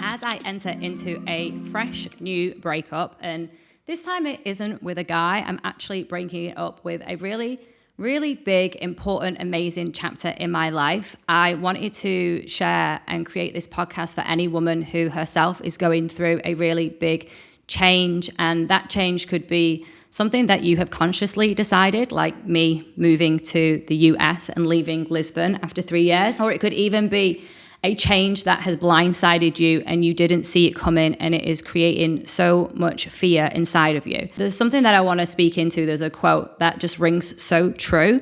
as I enter into a fresh new breakup. And this time it isn't with a guy. I'm actually breaking it up with a really, really big, important, amazing chapter in my life. I wanted to share and create this podcast for any woman who herself is going through a really big change. And that change could be something that you have consciously decided, like me moving to the US and leaving Lisbon after 3 years, or it could even be a change that has blindsided you and you didn't see it coming, and it is creating so much fear inside of you. There's something that I want to speak into. There's a quote that just rings so true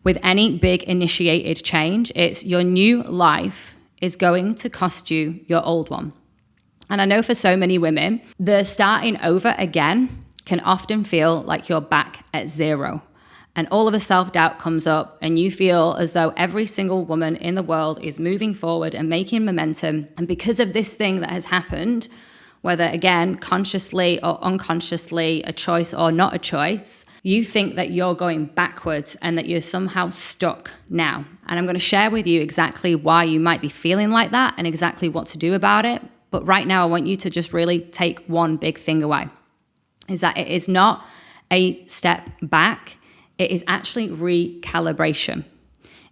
with any big initiated change. It's your new life is going to cost you your old one. And I know for so many women, the starting over again can often feel like you're back at zero. And all of the self-doubt comes up and you feel as though every single woman in the world is moving forward and making momentum. And because of this thing that has happened, whether again, consciously or unconsciously, a choice or not a choice, you think that you're going backwards and that you're somehow stuck now. And I'm going to share with you exactly why you might be feeling like that and exactly what to do about it. But right now, I want you to just really take one big thing away, is that it is not a step back. It is actually recalibration.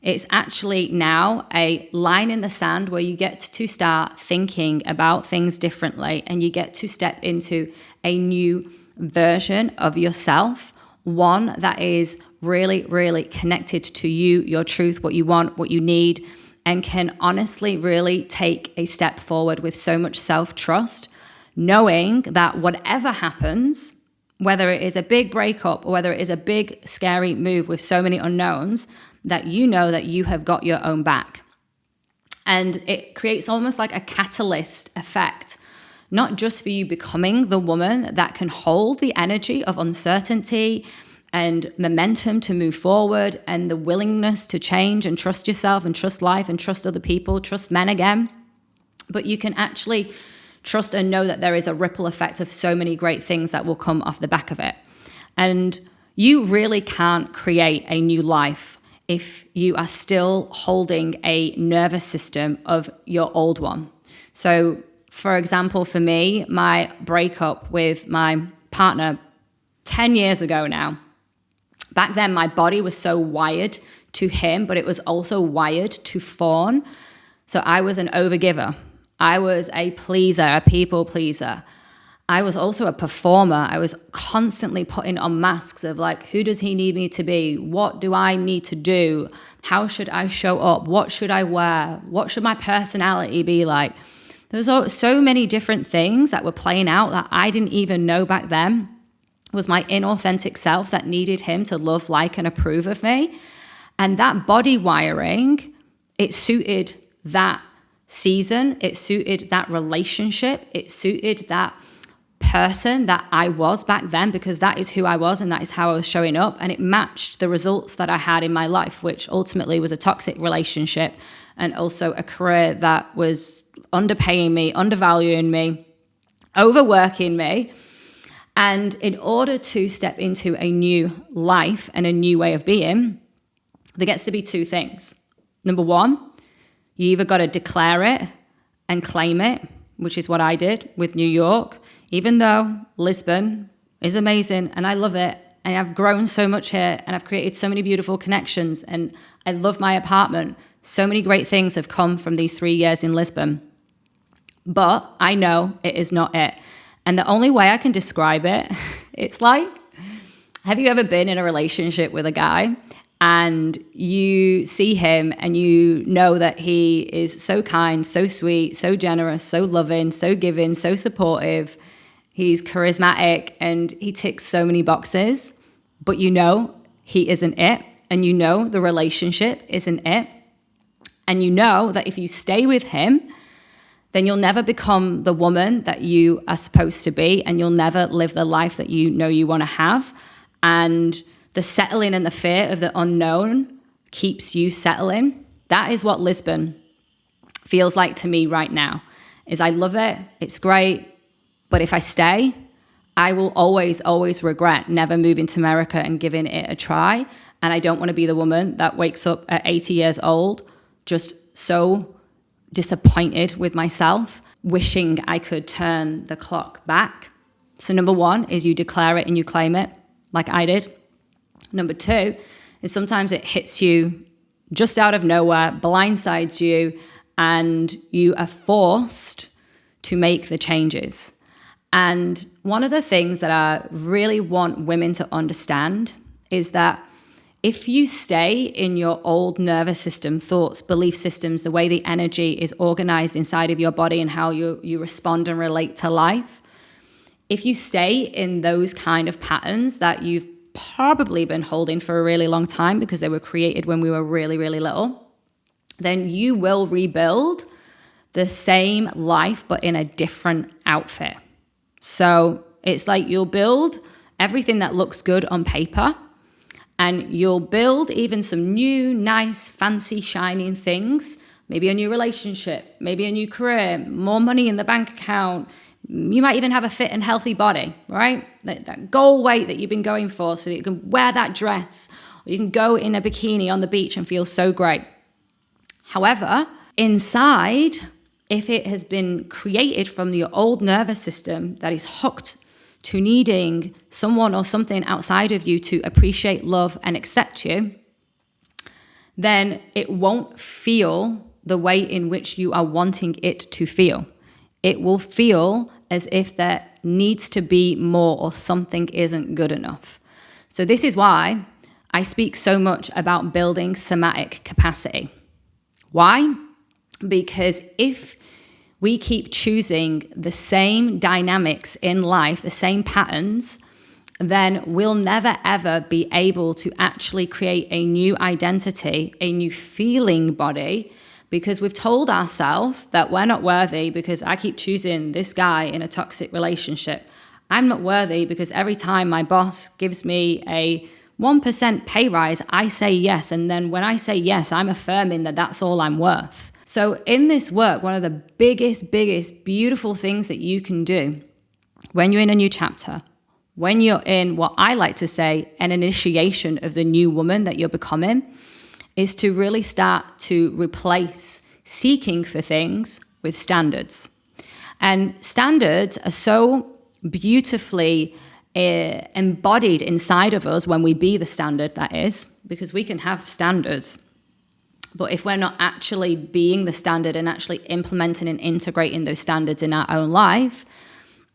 It's actually now a line in the sand where you get to start thinking about things differently and you get to step into a new version of yourself, one that is really, really connected to you, your truth, what you want, what you need, and can honestly really take a step forward with so much self-trust, knowing that whatever happens, whether it is a big breakup or whether it is a big, scary move with so many unknowns, that you know that you have got your own back. And it creates almost like a catalyst effect, not just for you becoming the woman that can hold the energy of uncertainty and momentum to move forward and the willingness to change and trust yourself and trust life and trust other people, trust men again, but you can actually trust and know that there is a ripple effect of so many great things that will come off the back of it. And you really can't create a new life if you are still holding a nervous system of your old one. So, for example, for me, my breakup with my partner 10 years ago now, back then my body was so wired to him, but it was also wired to fawn. So I was an overgiver. I was a pleaser, a people pleaser. I was also a performer. I was constantly putting on masks of like, who does he need me to be? What do I need to do? How should I show up? What should I wear? What should my personality be like? There's so many different things that were playing out that I didn't even know back then. It was my inauthentic self that needed him to love, like, and approve of me. And that body wiring, it suited that season, it suited that relationship, it suited that person that I was back then, because that is who I was and that is how I was showing up, and it matched the results that I had in my life, which ultimately was a toxic relationship and also a career that was underpaying me, undervaluing me, overworking me. And in order to step into a new life and a new way of being, there gets to be two things. Number one, you either got to declare it and claim it, which is what I did with New York, even though Lisbon is amazing and I love it. And I've grown so much here and I've created so many beautiful connections and I love my apartment. So many great things have come from these 3 years in Lisbon. But I know it is not it. And the only way I can describe it, it's like, have you ever been in a relationship with a guy and you see him and you know that he is so kind, so sweet, so generous, so loving, so giving, so supportive. He's charismatic and he ticks so many boxes, but you know he isn't it. And you know the relationship isn't it. And you know that if you stay with him, then you'll never become the woman that you are supposed to be, and you'll never live the life that you know you want to have. And the settling and the fear of the unknown keeps you settling. That is what Lisbon feels like to me right now, is I love it. It's great. But if I stay, I will always, always regret never moving to America and giving it a try. And I don't want to be the woman that wakes up at 80 years old just so disappointed with myself wishing I could turn the clock back. So number one is you declare it and you claim it, like I did. Number two is sometimes it hits you just out of nowhere, blindsides you, and you are forced to make the changes. And one of the things that I really want women to understand is that if you stay in your old nervous system, thoughts, belief systems, the way the energy is organized inside of your body and how you respond and relate to life, if you stay in those kind of patterns that you've probably been holding for a really long time because they were created when we were really, really little, then you will rebuild the same life but in a different outfit. So it's like you'll build everything that looks good on paper, and you'll build even some new, nice, fancy, shining things, maybe a new relationship, maybe a new career, more money in the bank account. You might even have a fit and healthy body, right? That goal weight that you've been going for so that you can wear that dress, or you can go in a bikini on the beach and feel so great. However, inside, if it has been created from your old nervous system that is hooked to needing someone or something outside of you to appreciate, love, and accept you, then it won't feel the way in which you are wanting it to feel. It will feel as if there needs to be more or something isn't good enough. So this is why I speak so much about building somatic capacity. Why? Because if we keep choosing the same dynamics in life, the same patterns, then we'll never ever be able to actually create a new identity, a new feeling body, because we've told ourselves that we're not worthy because I keep choosing this guy in a toxic relationship. I'm not worthy because every time my boss gives me a 1% pay rise, I say yes. And then when I say yes, I'm affirming that that's all I'm worth. So in this work, one of the biggest, beautiful things that you can do when you're in a new chapter, when you're in what I like to say, an initiation of the new woman that you're becoming, is to really start to replace seeking for things with standards. And standards are so beautifully embodied inside of us when we be the standard, that is, because we can have standards. But if we're not actually being the standard and actually implementing and integrating those standards in our own life,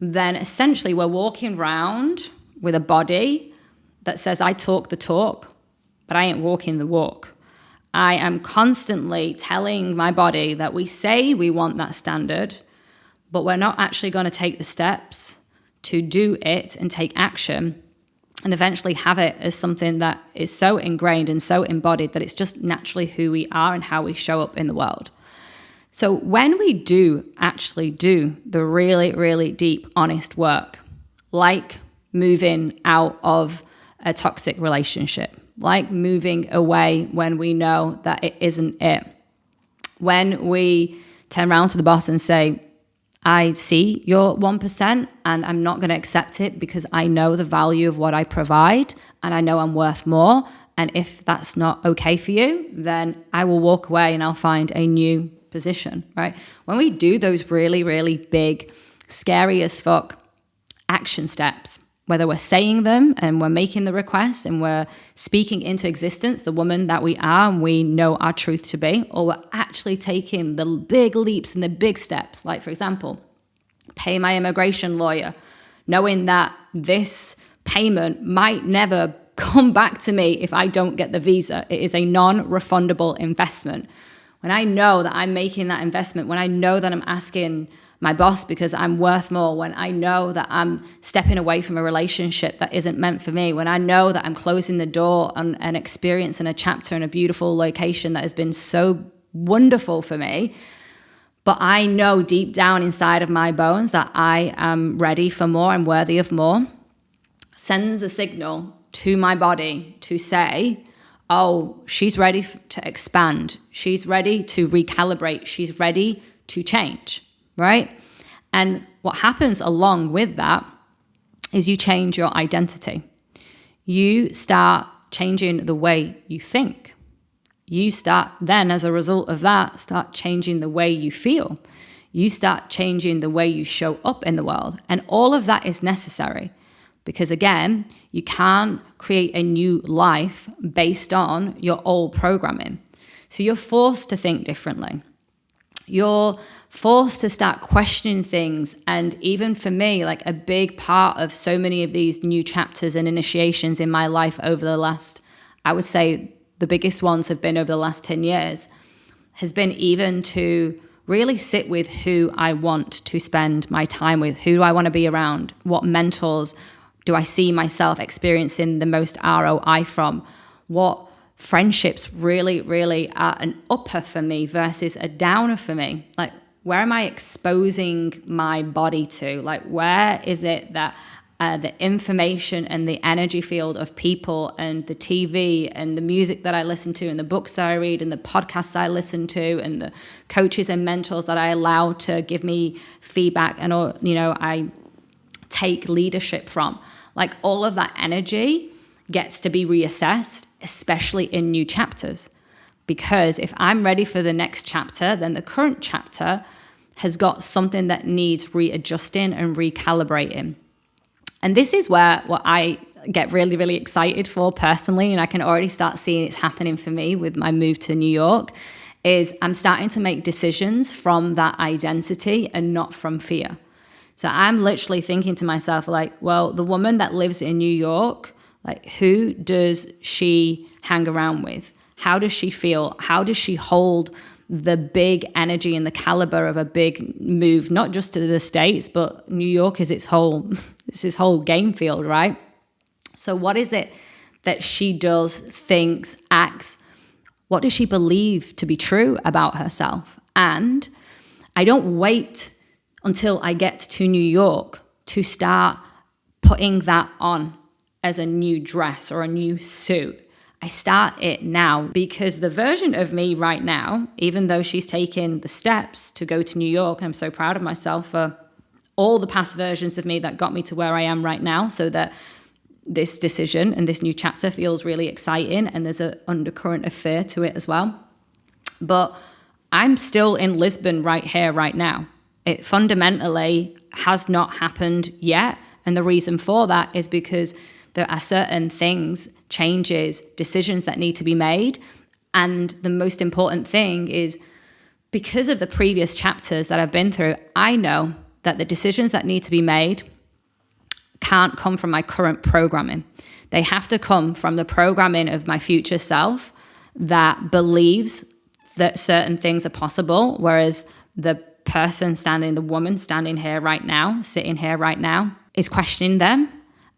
then essentially we're walking around with a body that says, I talk the talk, but I ain't walking the walk. I am constantly telling my body that we say we want that standard, but we're not actually going to take the steps to do it and take action and eventually have it as something that is so ingrained and so embodied that it's just naturally who we are and how we show up in the world. So when we do actually do the really, really deep, honest work, like moving out of a toxic relationship, like moving away when we know that it isn't it, when we turn around to the boss and say, I see your 1% and I'm not going to accept it because I know the value of what I provide and I know I'm worth more. And if that's not okay for you, then I will walk away and I'll find a new position, right? When we do those really, really big, scary as fuck action steps, whether we're saying them and we're making the requests and we're speaking into existence the woman that we are and we know our truth to be, or we're actually taking the big leaps and the big steps, like for example, pay my immigration lawyer, knowing that this payment might never come back to me if I don't get the visa. It is a non-refundable investment. When I know that I'm making that investment, when I know that I'm asking my boss because I'm worth more, when I know that I'm stepping away from a relationship that isn't meant for me, when I know that I'm closing the door on an experience and a chapter in a beautiful location that has been so wonderful for me, but I know deep down inside of my bones that I am ready for more, I'm worthy of more, sends a signal to my body to say, oh, she's ready to expand. She's ready to recalibrate. She's ready to change. Right? And what happens along with that is you change your identity. You start changing the way you think. You start then, as a result of that, start changing the way you feel. you start changing the way you show up in the world. And all of that is necessary because, again, you can't create a new life based on your old programming. So you're forced to think differently. You're forced to start questioning things. And even for me, like a big part of so many of these new chapters and initiations in my life over the last, I would say the biggest ones have been over the last 10 years, has been even to really sit with who I want to spend my time with. Who do I want to be around? What mentors do I see myself experiencing the most ROI from? What friendships really are an upper for me versus a downer for me? Like, where am I exposing my body to? Like, where is it that the information and the energy field of people and the TV and the music that I listen to and the books that I read and the podcasts I listen to and the coaches and mentors that I allow to give me feedback and, I take leadership from, like all of that energy gets to be reassessed, especially in new chapters. Because if I'm ready for the next chapter, then the current chapter has got something that needs readjusting and recalibrating. And this is where what I get really excited for personally, and I can already start seeing it's happening for me with my move to New York, is I'm starting to make decisions from that identity and not from fear. So I'm literally thinking to myself, like, well, the woman that lives in New York, like, who does she hang around with? How does she feel? How does she hold the big energy and the caliber of a big move, not just to the States, but New York is its his whole game field, right? So what is it that she does, thinks, acts? What does she believe to be true about herself? And I don't wait until I get to New York to start putting that on as a new dress or a new suit. I start it now, because the version of me right now, even though she's taken the steps to go to New York, I'm so proud of myself for all the past versions of me that got me to where I am right now, so that this decision and this new chapter feels really exciting, and there's an undercurrent of fear to it as well. But I'm still in Lisbon right here, right now. It fundamentally has not happened yet. And the reason for that is because there are certain things, changes, decisions that need to be made. And the most important thing is, because of the previous chapters that I've been through, I know that the decisions that need to be made can't come from my current programming. They have to come from the programming of my future self that believes that certain things are possible, whereas the the woman standing here right now, sitting here right now, is questioning them.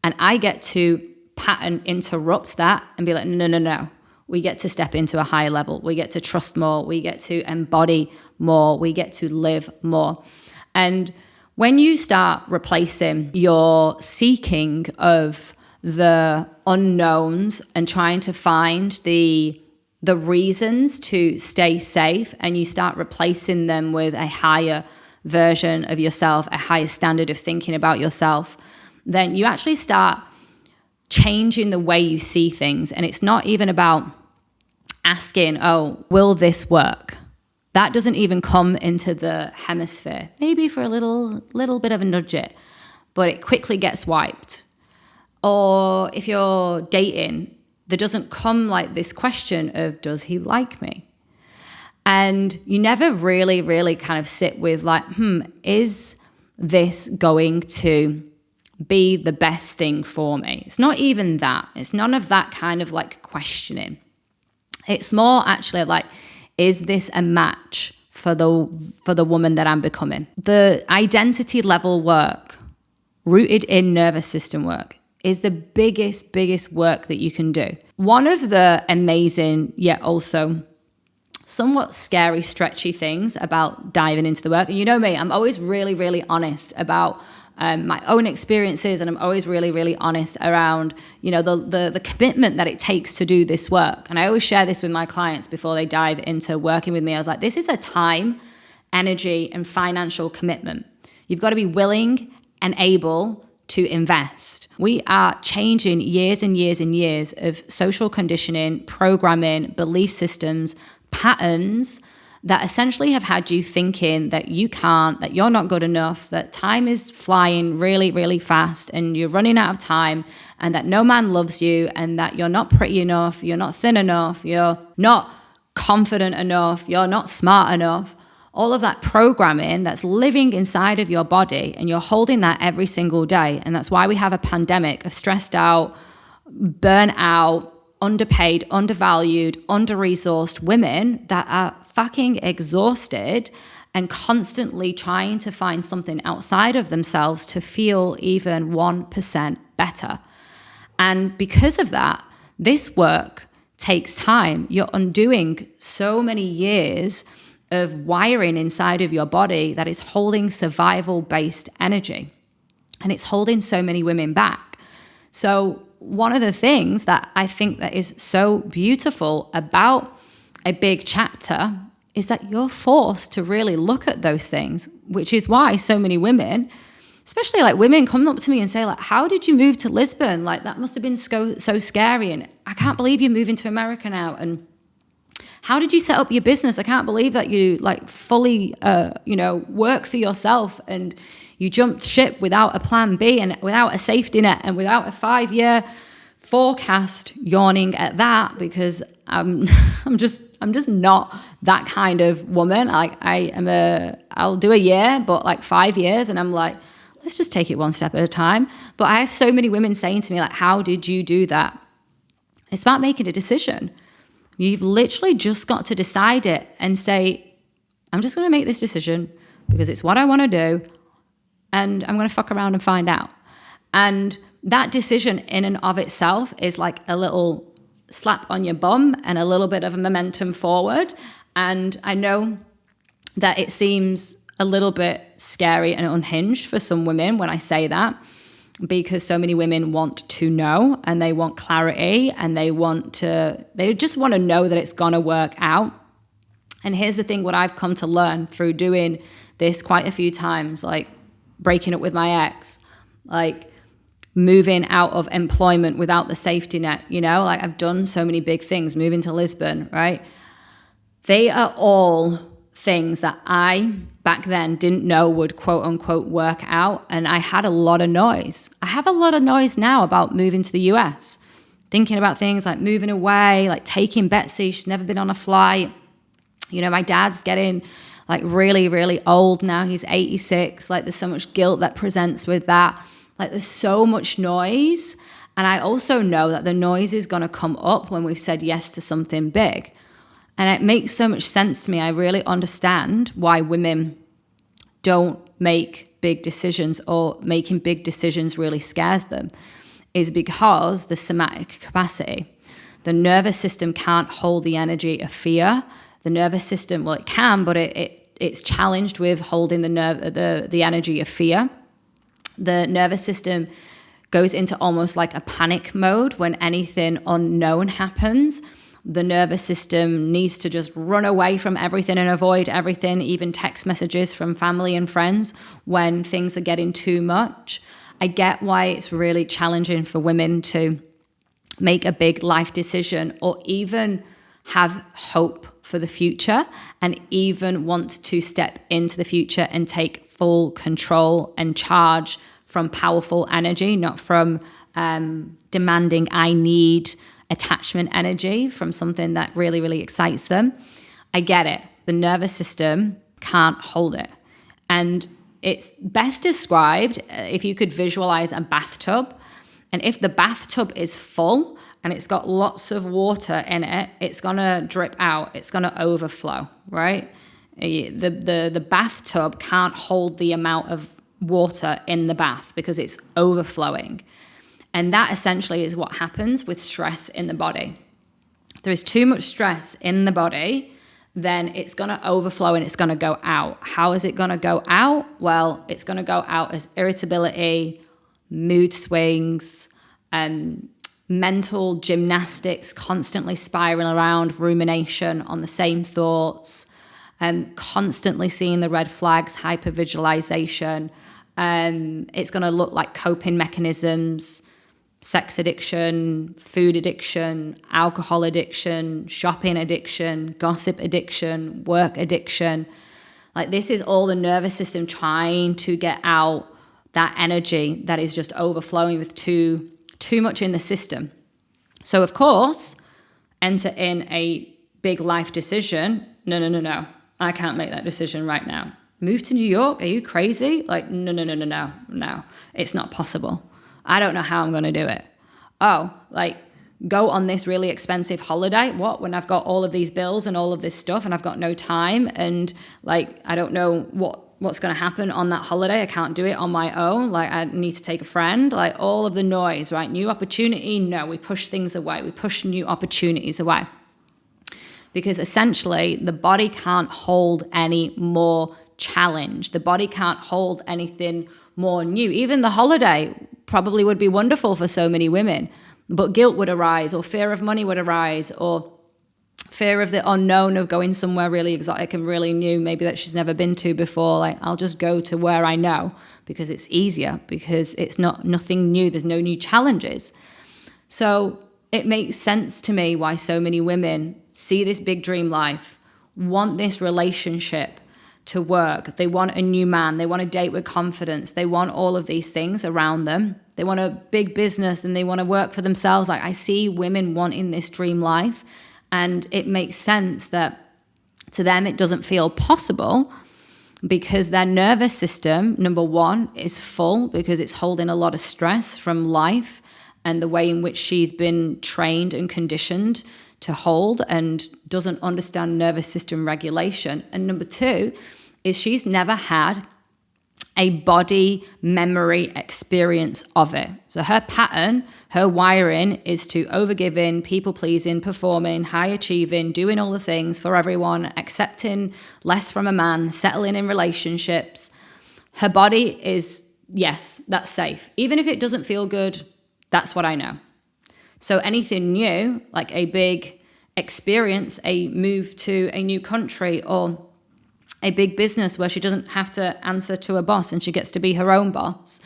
And I get to pattern interrupt that and be like, no. We get to step into a higher level. We get to trust more. We get to embody more. We get to live more. And when you start replacing your seeking of the unknowns and trying to find the reasons to stay safe, and you start replacing them with a higher version of yourself, a higher standard of thinking about yourself, then you actually start changing the way you see things. And it's not even about asking, oh, will this work? That doesn't even come into the hemisphere. Maybe for a little bit of a nudge it, but it quickly gets wiped. Or if you're dating, there doesn't come like this question of, does he like me? And you never really kind of sit with like, is this going to be the best thing for me? It's not even that. It's none of that kind of like questioning. It's more actually like, is this a match for the woman that I'm becoming? The identity level work, rooted in nervous system work, is the biggest work that you can do. One of the amazing, yet also somewhat scary, stretchy things about diving into the work, and you know me, I'm always really honest about my own experiences, and I'm always really honest around, the commitment that it takes to do this work. And I always share this with my clients before they dive into working with me. I was like, this is a time, energy, and financial commitment. You've got to be willing and able to invest. We are changing years and years of social conditioning, programming, belief systems, patterns that essentially have had you thinking that you can't, that you're not good enough, that time is flying really, really fast and you're running out of time, and that no man loves you, and that you're not pretty enough, you're not thin enough, you're not confident enough, you're not smart enough. All of that programming that's living inside of your body, and you're holding that every single day. And that's why we have a pandemic of stressed out, burnt out, underpaid, undervalued, under-resourced women that are fucking exhausted and constantly trying to find something outside of themselves to feel even 1% better. And because of that, this work takes time. You're undoing so many years of wiring inside of your body that is holding survival-based energy. And it's holding so many women back. So one of the things that I think that is so beautiful about a big chapter is that you're forced to really look at those things, which is why so many women, especially like women, come up to me and say like, how did you move to Lisbon? Like that must have been so scary. And I can't believe you're moving to America now. And how did you set up your business? I can't believe that you like fully, work for yourself and you jumped ship without a plan B and without a safety net and without a 5-year forecast. Yawning at that because I'm just not that kind of woman. Like I'll do a year, but like 5 years, and I'm like, let's just take it one step at a time. But I have so many women saying to me like, how did you do that? It's about making a decision. You've literally just got to decide it and say, I'm just going to make this decision because it's what I want to do, and I'm going to fuck around and find out. And that decision in and of itself is like a little slap on your bum and a little bit of a momentum forward. And I know that it seems a little bit scary and unhinged for some women when I say that, because so many women want to know and they want clarity and they just want to know that it's going to work out. And here's the thing, what I've come to learn through doing this quite a few times, like breaking up with my ex, like moving out of employment without the safety net, like I've done so many big things, moving to Lisbon, right? They are all things that I back then didn't know would quote unquote work out. And I had a lot of noise. I have a lot of noise now about moving to the US, thinking about things like moving away, like taking Betsy. She's never been on a flight. My dad's getting like really, really old now. He's 86. Like there's so much guilt that presents with that. Like there's so much noise. And I also know that the noise is going to come up when we've said yes to something big. And it makes so much sense to me. I really understand why women don't make big decisions, or making big decisions really scares them, is because the somatic capacity. The nervous system can't hold the energy of fear. The nervous system, well, it can, but it's challenged with holding the energy of fear. The nervous system goes into almost like a panic mode when anything unknown happens. The nervous system needs to just run away from everything and avoid everything, even text messages from family and friends when things are getting too much. I get why it's really challenging for women to make a big life decision, or even have hope for the future, and even want to step into the future and take full control and charge from powerful energy, not from demanding, I need attachment energy from something that really, really excites them. I get it. The nervous system can't hold it. And it's best described if you could visualize a bathtub. And if the bathtub is full and it's got lots of water in it, it's going to drip out. It's going to overflow, right? The bathtub can't hold the amount of water in the bath because it's overflowing. And that essentially is what happens with stress in the body. There is too much stress in the body, then it's going to overflow and it's going to go out. How is it going to go out? Well, it's going to go out as irritability, mood swings, mental gymnastics, constantly spiraling around, rumination on the same thoughts, constantly seeing the red flags, hypervisualization. It's going to look like coping mechanisms, sex addiction, food addiction, alcohol addiction, shopping addiction, gossip addiction, work addiction. Like, this is all the nervous system trying to get out that energy that is just overflowing with too much in the system. So of course, enter in a big life decision. No. I can't make that decision right now. Move to New York? Are you crazy? Like, no. It's not possible. I don't know how I'm going to do it. Oh, like, go on this really expensive holiday? What? When I've got all of these bills and all of this stuff and I've got no time and like, I don't know what's going to happen on that holiday. I can't do it on my own. Like, I need to take a friend. Like, all of the noise, right? New opportunity? No, we push things away. We push new opportunities away. Because essentially the body can't hold any more challenge. The body can't hold anything more new. Even the holiday probably would be wonderful for so many women, but guilt would arise, or fear of money would arise, or fear of the unknown of going somewhere really exotic and really new, maybe that she's never been to before. Like, I'll just go to where I know because it's easier, because it's nothing new. There's no new challenges. So it makes sense to me why so many women see this big dream life, want this relationship to work. They want a new man. They want to date with confidence. They want all of these things around them. They want a big business and they want to work for themselves. Like, I see women wanting this dream life, and it makes sense that to them it doesn't feel possible because their nervous system, number one, is full because it's holding a lot of stress from life and the way in which she's been trained and conditioned to hold, and doesn't understand nervous system regulation. And number two is she's never had a body memory experience of it. So her pattern, her wiring is to overgiving, people pleasing, performing, high achieving, doing all the things for everyone, accepting less from a man, settling in relationships. Her body is, yes, that's safe. Even if it doesn't feel good, that's what I know. So anything new, like a big experience, a move to a new country, or a big business where she doesn't have to answer to a boss and she gets to be her own boss,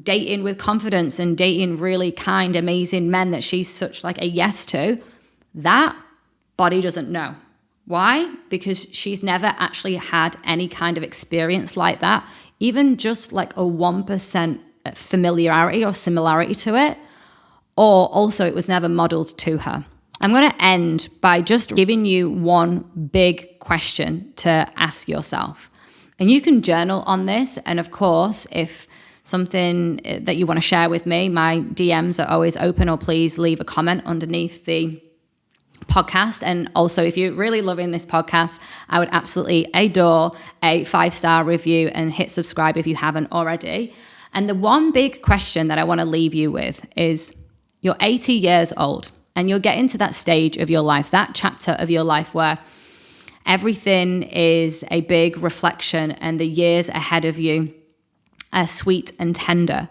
dating with confidence and dating really kind, amazing men that she's such like a yes to, that body doesn't know. Why? Because she's never actually had any kind of experience like that, even just like a 1% familiarity or similarity to it, or also it was never modeled to her. I'm going to end by just giving you one big question to ask yourself. And you can journal on this. And of course, if something that you want to share with me, my DMs are always open, or please leave a comment underneath the podcast. And also, if you're really loving this podcast, I would absolutely adore a 5-star review and hit subscribe if you haven't already. And the one big question that I want to leave you with is, you're 80 years old and you're getting to that stage of your life, that chapter of your life where everything is a big reflection and the years ahead of you are sweet and tender.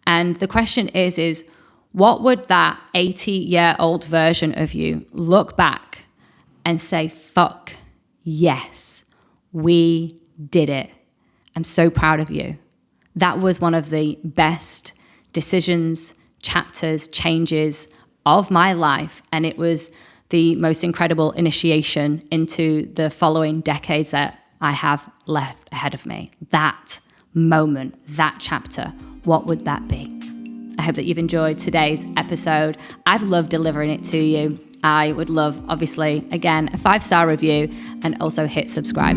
And the question is what would that 80-year-old version of you look back and say, fuck, yes, we did it. I'm so proud of you. That was one of the best decisions, chapters, changes of my life. And it was the most incredible initiation into the following decades that I have left ahead of me. That moment, that chapter, what would that be? I hope that you've enjoyed today's episode. I've loved delivering it to you. I would love, obviously, again, a 5-star review and also hit subscribe.